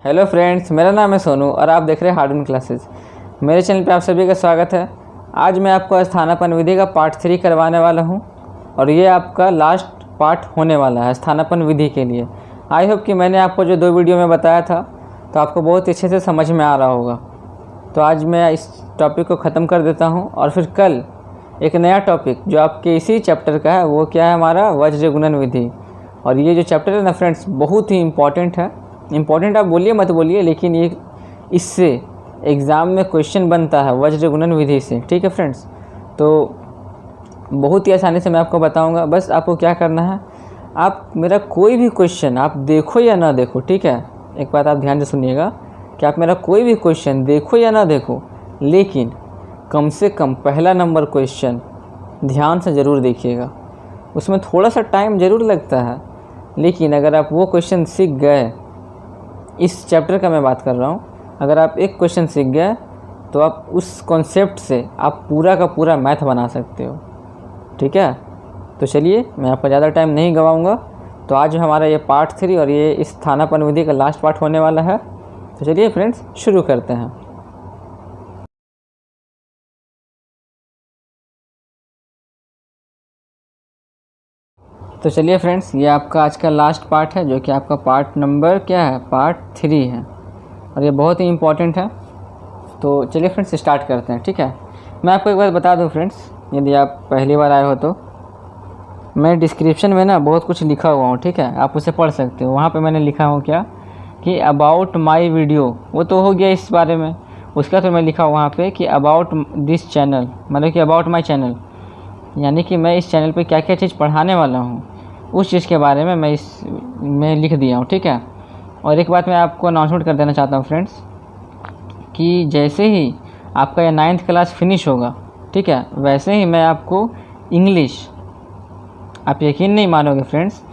Hello friends, मेरा नाम है सोनू और आप देख रहे हैं हार्डन क्लासेस। मेरे चैनल पे आप सभी का स्वागत है। आज मैं आपको स्थानापन्न विधि का पार्ट 3 करवाने वाला हूं और ये आपका लास्ट पार्ट होने वाला है स्थानापन्न विधि के लिए। आई होप कि मैंने आपको जो 2 वीडियो में बताया था तो आपको बहुत अच्छे से समझ में आ रहा होगा। तो आज मैं इस टॉपिक को ख़त्म कर देता हूँ और फिर कल एक नया टॉपिक जो आपके इसी चैप्टर का है वो क्या है, हमारा वज्र गुणन विधि। और ये जो चैप्टर है ना फ्रेंड्स, बहुत ही इम्पॉर्टेंट है। इम्पॉर्टेंट आप बोलिए मत बोलिए, लेकिन ये इससे एग्ज़ाम में क्वेश्चन बनता है वज्र गुणन विधि से। ठीक है फ्रेंड्स, तो बहुत ही आसानी से मैं आपको बताऊंगा। बस आपको क्या करना है, आप मेरा कोई भी क्वेश्चन आप देखो या ना देखो, ठीक है। एक बात आप ध्यान से सुनिएगा कि आप मेरा कोई भी क्वेश्चन देखो या ना देखो, लेकिन कम से कम पहला नंबर क्वेश्चन ध्यान से ज़रूर देखिएगा। उसमें थोड़ा सा टाइम ज़रूर लगता है, लेकिन अगर आप वो क्वेश्चन सीख गए, इस चैप्टर का मैं बात कर रहा हूँ, अगर आप एक क्वेश्चन सीख गए तो आप उस कॉन्सेप्ट से आप पूरा का पूरा मैथ बना सकते हो। ठीक है, तो चलिए मैं आपका ज़्यादा टाइम नहीं गवाऊँगा। तो आज हमारा ये पार्ट 3 और ये इस स्थानापन्न विधि का लास्ट पार्ट होने वाला है। तो चलिए फ्रेंड्स शुरू करते हैं। तो चलिए फ्रेंड्स, ये आपका आज का लास्ट पार्ट है जो कि आपका पार्ट नंबर क्या है, पार्ट 3 है और ये बहुत ही इम्पॉर्टेंट है। तो चलिए फ्रेंड्स स्टार्ट करते हैं। ठीक है, मैं आपको एक बात बता दूं फ्रेंड्स, यदि आप पहली बार आए हो तो मैं डिस्क्रिप्शन में ना बहुत कुछ लिखा हुआ हूँ, ठीक है, आप उसे पढ़ सकते हो। वहाँ पे मैंने लिखा हूँ क्या कि अबाउट माय वीडियो, वो तो हो गया इस बारे में। उसका तो मैं लिखा वहाँ पे कि अबाउट दिस चैनल, मतलब कि अबाउट माय चैनल, यानी कि मैं इस चैनल पे क्या क्या चीज़ पढ़ाने वाला हूँ उस चीज़ के बारे में मैं इसमें लिख दिया हूँ। ठीक है, और एक बात मैं आपको अनाउंसमेंट कर देना चाहता हूँ फ्रेंड्स कि जैसे ही आपका ये 9th क्लास फिनिश होगा, ठीक है, वैसे ही मैं आपको इंग्लिश, आप यकीन नहीं मानोगे फ्रेंड्स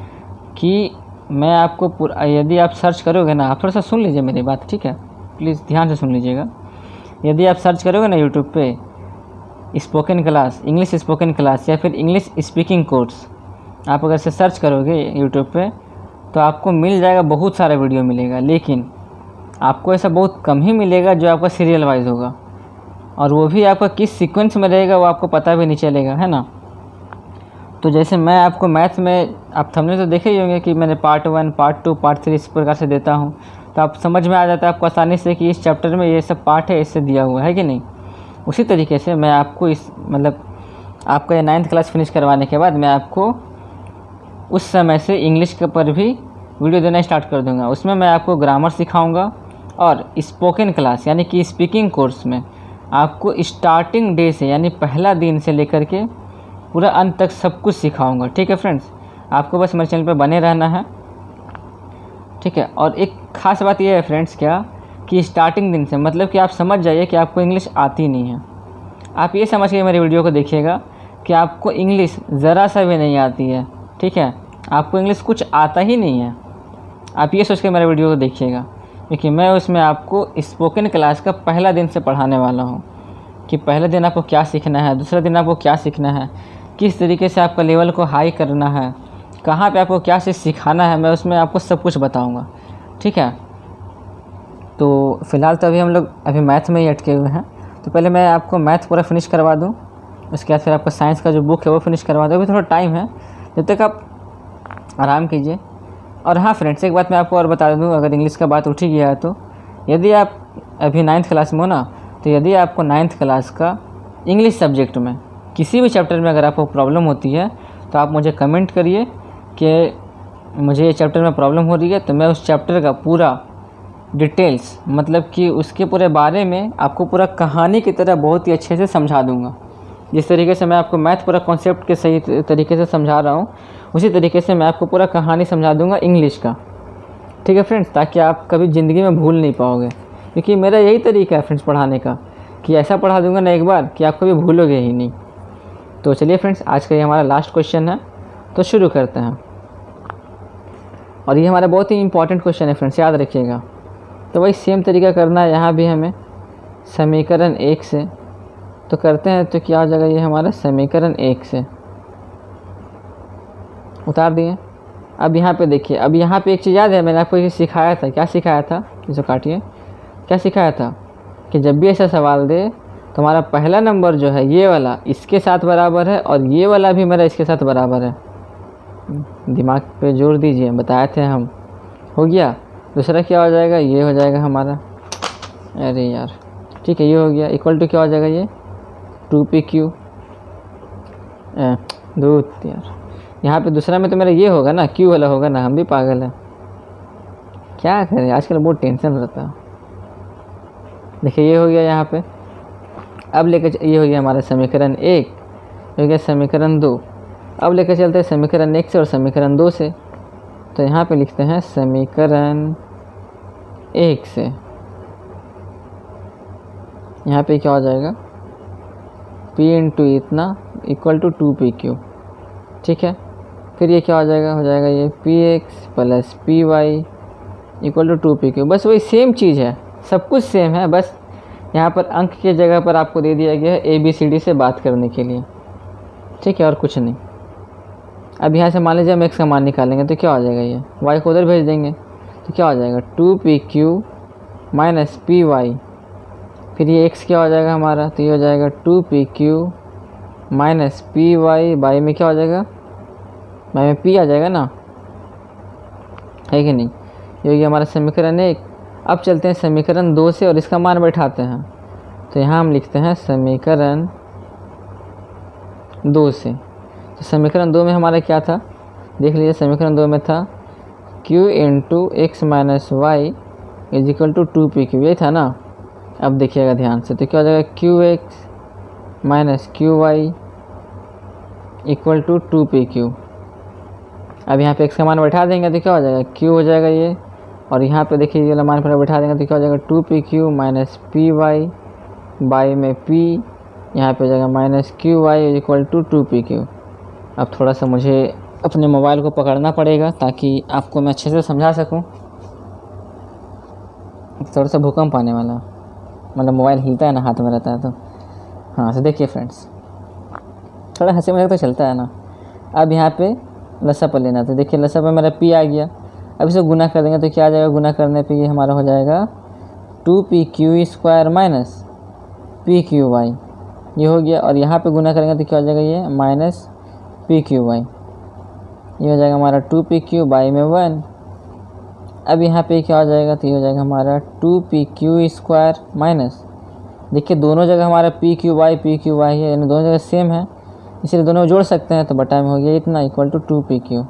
कि मैं आपको यदि आप सर्च करोगे ना, आप थोड़ा सा सुन लीजिए मेरी बात, ठीक है, प्लीज़ ध्यान से सुन लीजिएगा। यदि आप सर्च करोगे ना यूट्यूब पे spoken class, English spoken class या फिर इंग्लिश स्पीकिंग कोर्स, आप अगर से सर्च करोगे यूट्यूब पे तो आपको मिल जाएगा, बहुत सारा वीडियो मिलेगा, लेकिन आपको ऐसा बहुत कम ही मिलेगा जो आपका सीरियल वाइज होगा, और वो भी आपका किस सीक्वेंस में रहेगा वो आपको पता भी नहीं चलेगा, है ना। तो जैसे मैं आपको मैथ में, आप थंबनेल तो देखे ही होंगे कि मैंने पार्ट 1, पार्ट 2, पार्ट 3 इस प्रकार से देता हूँ, तो आप समझ में आ जाता है आपको आसानी से कि इस चैप्टर में ये सब पार्ट है, इससे दिया हुआ है कि नहीं। उसी तरीके से मैं आपको इस मतलब आपका ये 9th क्लास फिनिश करवाने के बाद मैं आपको उस समय से इंग्लिश के पर भी वीडियो देना स्टार्ट कर दूंगा। उसमें मैं आपको ग्रामर सिखाऊंगा और स्पोकन क्लास यानी कि स्पीकिंग कोर्स में आपको स्टार्टिंग डे से यानी पहला दिन से लेकर के पूरा अंत तक सब कुछ सिखाऊंगा। ठीक है फ्रेंड्स, आपको बस मेरे चैनल पर बने रहना है, ठीक है। और एक ख़ास बात यह है फ्रेंड्स क्या कि स्टार्टिंग दिन से, मतलब कि आप समझ जाइए कि आपको इंग्लिश आती नहीं है, आप ये समझ के मेरे वीडियो को देखिएगा कि आपको इंग्लिश ज़रा सा भी नहीं आती है, ठीक है, आपको इंग्लिश कुछ आता ही नहीं है, आप ये सोच के मेरे वीडियो को देखिएगा, क्योंकि मैं उसमें आपको स्पोकन क्लास का पहला दिन से पढ़ाने वाला हूँ कि पहले दिन आपको क्या सीखना है, दूसरे दिन आपको क्या सीखना है, किस तरीके से आपका लेवल को हाई करना है, कहाँ पे आपको क्या चीज़ सिखाना है, मैं उसमें आपको सब कुछ बताऊँगा। ठीक है, तो फ़िलहाल तो अभी हम लोग मैथ में ही अटके हुए हैं, तो पहले मैं आपको मैथ पूरा फिनिश करवा दूँ, उसके बाद फिर आपका साइंस का जो बुक है वो फिनिश करवा दूँ। अभी थोड़ा टाइम है, जब तक आप आराम कीजिए। और हाँ फ्रेंड्स, एक बात मैं आपको और बता दूँ, अगर इंग्लिश का बात उठ ही गया है तो यदि आप अभी 9th क्लास में हो ना, तो यदि आपको 9th क्लास का इंग्लिश सब्जेक्ट में किसी भी चैप्टर में अगर आपको प्रॉब्लम होती है तो आप मुझे कमेंट करिए कि मुझे ये चैप्टर में प्रॉब्लम हो रही है, तो मैं उस चैप्टर का पूरा डिटेल्स, मतलब कि उसके पूरे बारे में आपको पूरा कहानी की तरह बहुत ही अच्छे से समझा दूंगा। जिस तरीके से मैं आपको मैथ पूरा कॉन्सेप्ट के सही तरीके से समझा रहा हूँ, उसी तरीके से मैं आपको पूरा कहानी समझा दूंगा इंग्लिश का। ठीक है फ्रेंड्स, ताकि आप कभी ज़िंदगी में भूल नहीं पाओगे, क्योंकि मेरा यही तरीका है फ्रेंड्स पढ़ाने का कि ऐसा पढ़ा दूंगा ना एक बार कि आप कभी भूलोगे ही नहीं। तो चलिए फ्रेंड्स, आज का ये हमारा लास्ट क्वेश्चन है, तो शुरू करते हैं। और ये हमारा बहुत ही इंपॉर्टेंट क्वेश्चन है फ्रेंड्स, याद रखिएगा। तो वही सेम तरीका करना है यहाँ भी हमें, समीकरण 1 से तो करते हैं। तो क्या हो जाएगा, ये हमारा समीकरण 1 से उतार दिए, अब यहाँ पे देखिए, अब यहाँ पे एक चीज़ याद है, मैंने आपको ये सिखाया था। क्या सिखाया था? इसे काटिए। क्या सिखाया था कि जब भी ऐसा सवाल दे तो हमारा पहला नंबर जो है ये वाला इसके साथ बराबर है और ये वाला भी मेरा इसके साथ बराबर है। दिमाग पे जोर दीजिए, बताए थे हम। हो गया। दूसरा क्या हो जाएगा? ये हो जाएगा हमारा, अरे यार ठीक है, ये हो गया। इक्वल टू क्या हो जाएगा? ये 2pq दूध यार। यहाँ पे दूसरा में तो मेरा ये होगा ना, क्यू वाला होगा ना। हम भी पागल हैं, क्या करें, आजकल बहुत टेंशन रहता है। देखिए ये हो गया यहाँ पे। अब लेकर ये हो गया हमारा समीकरण 1, हो गया समीकरण 2। अब लेकर चलते हैं समीकरण 1 से और समीकरण 2 से। तो यहाँ पे लिखते हैं समीकरण 1 से। यहाँ पे क्या हो जाएगा? p इंटू इतना इक्वल टू 2pq। ठीक है। फिर ये क्या हो जाएगा? हो जाएगा ये px plus py equal to 2pq। बस वही सेम चीज़ है, सब कुछ सेम है। बस यहाँ पर अंक के जगह पर आपको दे दिया गया है ABCD से बात करने के लिए। ठीक है, और कुछ नहीं। अब यहाँ से मान लीजिए हम x का मान निकालेंगे तो क्या हो जाएगा? ये y को उधर भेज देंगे तो क्या हो जाएगा? 2pq minus py। फिर ये x क्या हो जाएगा हमारा? तो ये हो जाएगा 2pq माइनस py। बाई में क्या हो जाएगा? बाई में p आ जाएगा ना, है कि नहीं? ये हो गया हमारा समीकरण 1। अब चलते हैं समीकरण 2 से और इसका मान बैठाते हैं। तो यहाँ हम लिखते हैं समीकरण 2 से। तो समीकरण 2 में हमारा क्या था? देख लीजिए, समीकरण 2 में था q into X minus Y is equal to 2pq, ये था ना। अब देखिएगा ध्यान से, तो क्या हो जाएगा? qx minus qy equal to 2pq। अब यहाँ पे x का मान बैठा देंगे तो क्या हो जाएगा? q हो जाएगा ये, और यहाँ पे देखिए ये मान पर बैठा देंगे तो क्या हो जाएगा? 2pq माइनस py बाई में p, यहाँ पे हो जाएगा minus qy equal to 2pq। अब थोड़ा सा मुझे अपने मोबाइल को पकड़ना पड़ेगा ताकि आपको मैं अच्छे से समझा सकूं। थोड़ा सा भूकंप आने वाला, मतलब मोबाइल हिलता है ना, हाथ में रहता है तो। हाँ, तो देखिए फ्रेंड्स, थोड़ा हंसी मजाक तो चलता है ना। अब यहाँ पे लसा पर लेना, तो देखिए लसा पर मेरा p आ गया। अब इसे गुना कर देंगे तो क्या आ जाएगा? गुना करने पे ये हमारा हो जाएगा 2pq स्क्वायर माइनस pqy, ये हो गया। और यहाँ पे गुना करेंगे तो क्या हो जाएगा? ये माइनस pqy, ये हो जाएगा हमारा 2pq बाई में 1। अब यहाँ पे क्या हो जाएगा? तो ये हो जाएगा हमारा 2pq स्क्वायर माइनस, देखिए दोनों जगह हमारा pqy है, यानी दोनों जगह सेम है, इसलिए दोनों जोड़ सकते हैं। तो बटा में हो गया इतना इक्वल टू 2pq।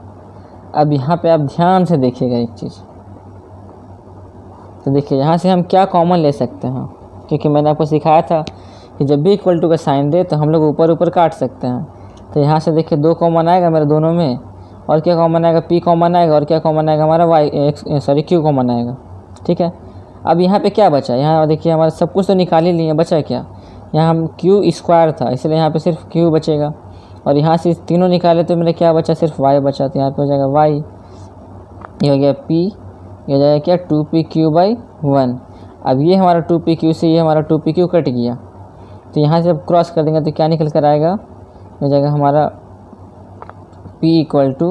अब यहाँ पे आप ध्यान से देखिएगा एक चीज़, तो देखिए यहाँ से हम क्या कॉमन ले सकते हैं, क्योंकि मैंने आपको सिखाया था कि जब भी इक्वल टू का साइन दे तो हम लोग ऊपर ऊपर काट सकते हैं। तो यहाँ से देखिए 2 कॉमन आएगा मेरे दोनों में, और क्या कॉमन आएगा? p कॉमन आएगा, और क्या कॉमन आएगा हमारा q कॉमन आएगा। ठीक है। अब यहाँ पे क्या बचा? यहाँ देखिए हमारा सब कुछ तो निकाल ही लिए, बचा क्या? यहाँ हम q स्क्वायर था, इसलिए यहाँ पे सिर्फ q बचेगा, और यहाँ से तीनों निकाले तो मेरा क्या बचा? सिर्फ y बचा। तो यहाँ पे हो जाएगा y, ये हो गया p, ये हो जाएगा क्या? 2pq by 1। अब ये हमारा 2pq से ये हमारा 2pq कट गया, तो यहाँ से अब क्रॉस कर देंगे तो क्या निकल कर आएगा? हो जाएगा हमारा p equal to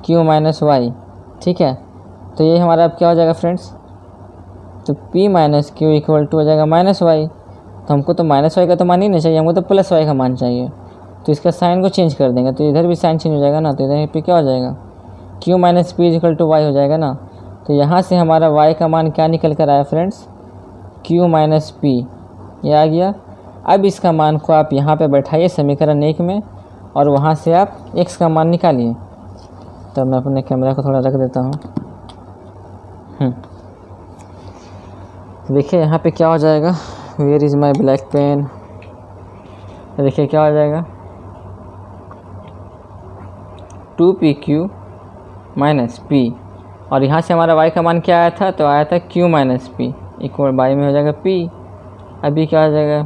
q minus Y. ठीक है। तो ये हमारा अब क्या हो जाएगा फ्रेंड्स? तो p minus q equal to हो जाएगा माइनस वाई। तो हमको तो माइनस वाई का तो मान ही नहीं चाहिए, हमको तो प्लस वाई का मान चाहिए। तो इसका साइन को चेंज कर देंगे तो इधर भी साइन चेंज हो जाएगा ना, तो इधर पे क्या हो जाएगा? q minus P equal to Y हो जाएगा ना। तो यहाँ से हमारा y का मान क्या निकल कर आया फ्रेंड्स? q माइनस पी, ये आ गया। अब इसका मान को आप यहाँ पे बैठाइए समीकरण 1 में, और वहाँ से आप x का मान निकालिए। तो मैं अपने कैमरा को थोड़ा रख देता हूँ। देखिए यहाँ पे क्या हो जाएगा? Where is my black pen. देखिए क्या हो जाएगा? 2pq माइनस p, और यहाँ से हमारा y का मान क्या आया था? तो आया था q minus P equal by में हो जाएगा p। अभी क्या हो जाएगा?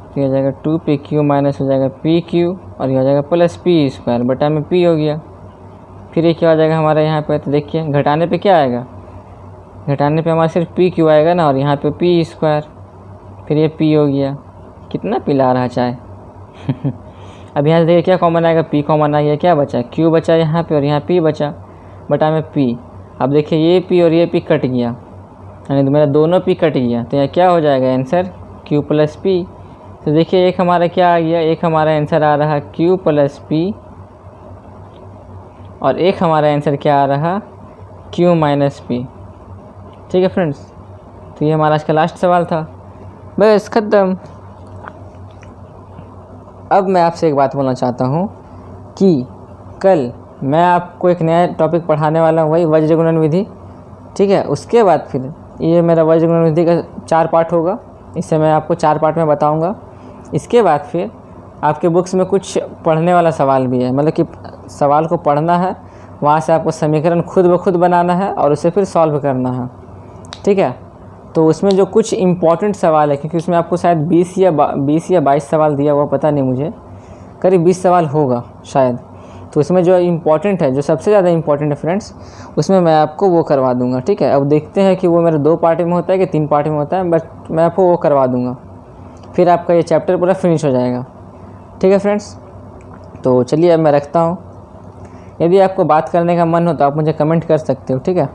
तो हो जाएगा 2pq माइनस हो जाएगा pq, और ये हो जाएगा प्लस p स्क्वायर बटा में p हो गया। फिर ये क्या हो जाएगा हमारा यहाँ पे? तो देखिए घटाने पे क्या आएगा? घटाने पे हमारा सिर्फ pq आएगा ना, और यहाँ पे p स्क्वायर, फिर ये p हो गया। कितना पिला रहा चाय। अब यहाँ से देखिए क्या कॉमन आएगा, p कॉमन आ गया, क्या बचा q बचा यहाँ पे और यहाँ p बचा बटा में p। अब देखिए ये p और ये p कट गया, यानी तो मेरा दोनों p कट गया, तो यहाँ क्या हो जाएगा आंसर q प्लस p। तो देखिए एक हमारा क्या आ गया, एक हमारा आंसर आ रहा q प्लस p और एक हमारा आंसर क्या आ रहा q माइनस p। ठीक है फ्रेंड्स, तो ये हमारा आज का लास्ट सवाल था, बस ख़त्म। अब मैं आपसे एक बात बोलना चाहता हूँ कि कल मैं आपको एक नया टॉपिक पढ़ाने वाला हूँ, वही वज्र गुणन विधि। ठीक है, उसके बाद फिर ये मेरा वज्र गुणन विधि का 4 पार्ट होगा, इससे मैं आपको 4 पार्ट में बताऊँगा। इसके बाद फिर आपके बुक्स में कुछ पढ़ने वाला सवाल भी है, मतलब कि सवाल को पढ़ना है, वहाँ से आपको समीकरण खुद ब खुद बनाना है और उसे फिर सॉल्व करना है। ठीक है, तो उसमें जो कुछ इम्पॉर्टेंट सवाल है, क्योंकि उसमें आपको शायद 20 या 22 सवाल दिया हुआ, पता नहीं मुझे, करीब 20 सवाल होगा शायद। तो उसमें जो इम्पॉर्टेंट है, जो सबसे ज़्यादा इम्पॉर्टेंट है फ्रेंड्स, उसमें मैं आपको वो करवा दूंगा। ठीक है, अब देखते हैं कि वो मेरे 2 पार्ट में होता है कि 3 पार्ट में होता है, बट मैं आपको वो करवा दूंगा, फिर आपका ये चैप्टर पूरा फिनिश हो जाएगा। ठीक है फ्रेंड्स, तो चलिए अब मैं रखता हूँ। यदि आपको बात करने का मन हो तो आप मुझे कमेंट कर सकते हो। ठीक है।